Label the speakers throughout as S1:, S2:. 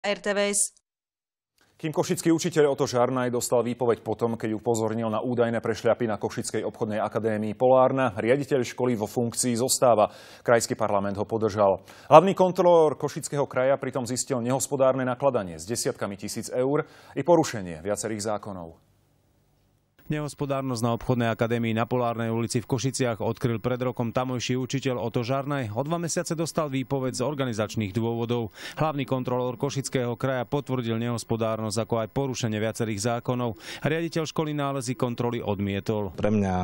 S1: RTVS.
S2: Kým košický učiteľ Oto Žarnaj dostal výpoveď potom, keď upozornil na údajné prešľapy na Košickej obchodnej akadémii Polárna, riaditeľ školy vo funkcii zostáva. Krajský parlament ho podržal. Hlavný kontrolór Košického kraja pritom zistil nehospodárne nakladanie s desiatkami tisíc eur i porušenie viacerých zákonov.
S3: Nehospodárnosť na obchodnej akadémii na Polárnej ulici v Košiciach odkryl pred rokom tamojší učiteľ Oto Žarnaj. O 2 mesiace dostal výpoveď z organizačných dôvodov. Hlavný kontrolór Košického kraja potvrdil nehospodárnosť ako aj porušenie viacerých zákonov. Riaditeľ školy nálezy kontroly odmietol.
S4: Pre mňa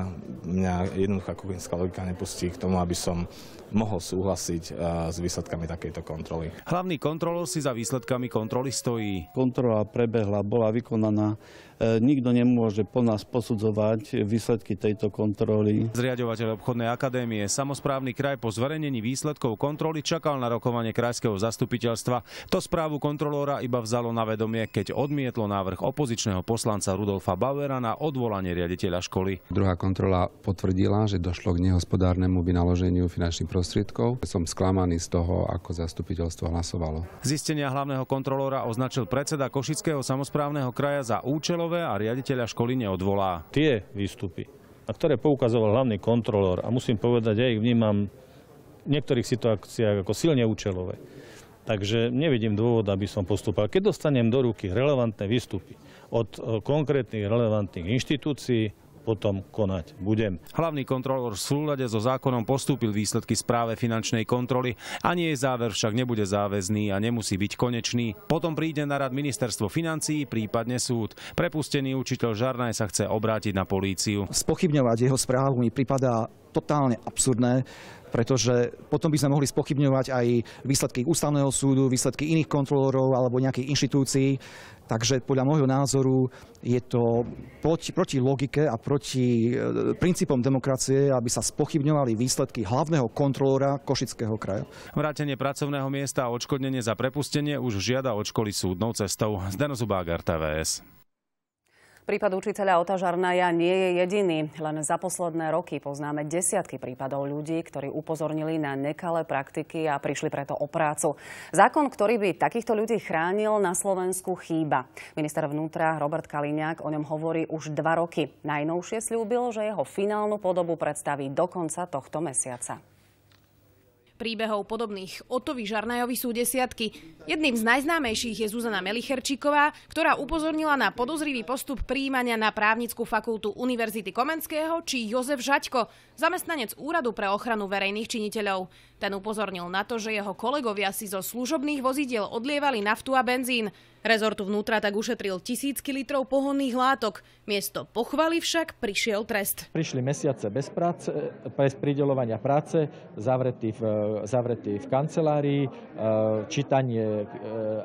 S4: jednoduchá kuchynská logika nepustí k tomu, aby som mohol súhlasiť s výsledkami takejto kontroly.
S3: Hlavný kontrolór si za výsledkami kontroly stojí.
S5: Kontrola prebehla, bola vykonaná. Nikto nemôže po nás posudzovať výsledky tejto kontroly.
S3: Zriaďovateľ obchodnej akadémie Samosprávny kraj po zverejnení výsledkov kontroly čakal na rokovanie krajského zastupiteľstva. To správu kontrolóra iba vzalo na vedomie, keď odmietlo návrh opozičného poslanca Rudolfa Bauera na odvolanie riaditeľa školy.
S6: Druhá kontrola potvrdila, že došlo k nehospodárnemu vynaloženiu finančných prostriedkov. Som sklamaný z toho, ako zastupiteľstvo hlasovalo.
S3: Zistenia hlavného kontrolóra označil predseda Košického samosprávneho kraja za účelové a riaditeľa školy neodvolá.
S7: Tie výstupy, na ktoré poukazoval hlavný kontrolór, a musím povedať, ja ich vnímam v niektorých situáciách ako silne účelové. Takže nevidím dôvod, aby som postupoval. Keď dostanem do ruky relevantné výstupy od konkrétnych relevantných inštitúcií, potom konať budem.
S3: Hlavný kontrolór v súlade so zákonom postúpil výsledky správe finančnej kontroly. Ani jej záver však nebude záväzný a nemusí byť konečný. Potom príde na rad ministerstvo financií, prípadne súd. Prepustený učiteľ Žarnaj sa chce obrátiť na políciu.
S8: Spochybňovať jeho správu mi pripadá totálne absurdné, pretože potom by sme mohli spochybňovať aj výsledky ústavného súdu, výsledky iných kontrolórov alebo nejakých inštitúcií. Takže podľa môjho názoru je to proti logike a proti princípom demokracie, aby sa spochybňovali výsledky hlavného kontrolóra Košického kraja.
S3: Vrátenie pracovného miesta a odškodnenie za prepustenie už žiada od školy súdnou cestou. Zdeno Zubák, RTVS.
S9: Prípad učiteľa Ota Žarnaja nie je jediný. Len za posledné roky poznáme desiatky prípadov ľudí, ktorí upozornili na nekalé praktiky a prišli preto o prácu. Zákon, ktorý by takýchto ľudí chránil, na Slovensku chýba. Minister vnútra Robert Kaliňák o ňom hovorí už 2 roky. Najnovšie sľúbil, že jeho finálnu podobu predstaví do konca tohto mesiaca.
S10: Príbehov podobných Otovi Žarnajovi sú desiatky. Jedným z najznámejších je Zuzana Melicherčíková, ktorá upozornila na podozrivý postup prijímania na právnickú fakultu Univerzity Komenského, či Jozef Žaďko, zamestnanec Úradu pre ochranu verejných činiteľov. Ten upozornil na to, že jeho kolegovia si zo služobných vozidiel odlievali naftu a benzín. Rezortu vnútra tak ušetril tisícky litrov pohonných látok. Miesto pochvaly však prišiel trest.
S11: Prišli mesiace bez práce, bez prideľovania práce, zavretí v kancelárii, čítanie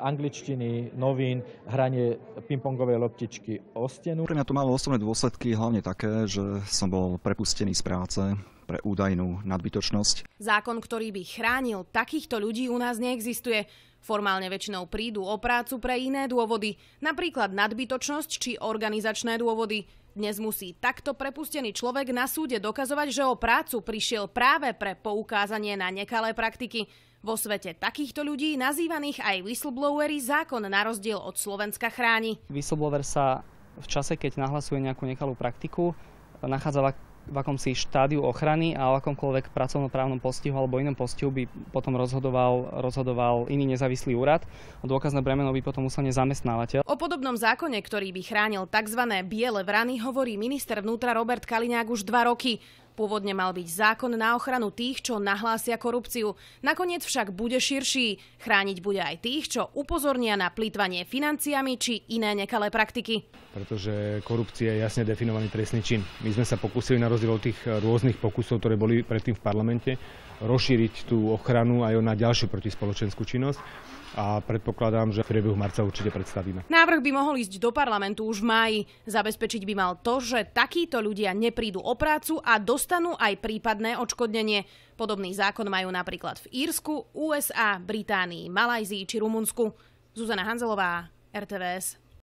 S11: angličtiny, novín, hranie pingpongovej loptičky o stenu.
S8: Pre mňa to malo osobné dôsledky, hlavne také, že som bol prepustený z práce pre údajnú nadbytočnosť.
S10: Zákon, ktorý by chránil takýchto ľudí, u nás neexistuje. Formálne väčšinou prídu o prácu pre iné dôvody, napríklad nadbytočnosť či organizačné dôvody. Dnes musí takto prepustený človek na súde dokazovať, že o prácu prišiel práve pre poukázanie na nekalé praktiky. Vo svete takýchto ľudí, nazývaných aj whistleblowery, zákon na rozdiel od Slovenska chráni.
S12: Whistleblower sa v čase, keď nahlasuje nejakú nekalú praktiku, nachádza v akomsi štádiu ochrany a o akomkoľvek pracovnoprávnom postihu alebo inom postihu by potom rozhodoval iný nezávislý úrad. Dôkazné bremeno by potom musel zamestnávateľ.
S10: O podobnom zákone, ktorý by chránil tzv. Biele vrany, hovorí minister vnútra Robert Kaliňák už 2 roky. Pôvodne mal byť zákon na ochranu tých, čo nahlásia korupciu. Nakoniec však bude širší. Chrániť bude aj tých, čo upozornia na plytvanie financiami či iné nekalé praktiky.
S13: Pretože korupcia je jasne definovaný trestný čin. My sme sa pokúsili na rozdiel od tých rôznych pokusov, ktoré boli predtým v parlamente, rozšíriť tú ochranu aj na ďalšiu protispoločenskú činnosť. A predpokladám, že v priebehu marca určite predstavíme.
S10: Návrh by mohol ísť do parlamentu už v máji. Zabezpečiť by mal to, že takíto ľudia neprídu o prácu a dostanú aj prípadné odškodnenie. Podobný zákon majú napríklad v Írsku, USA, Británii, Malajzii či Rumunsku. Zuzana Hanzelová, RTVS.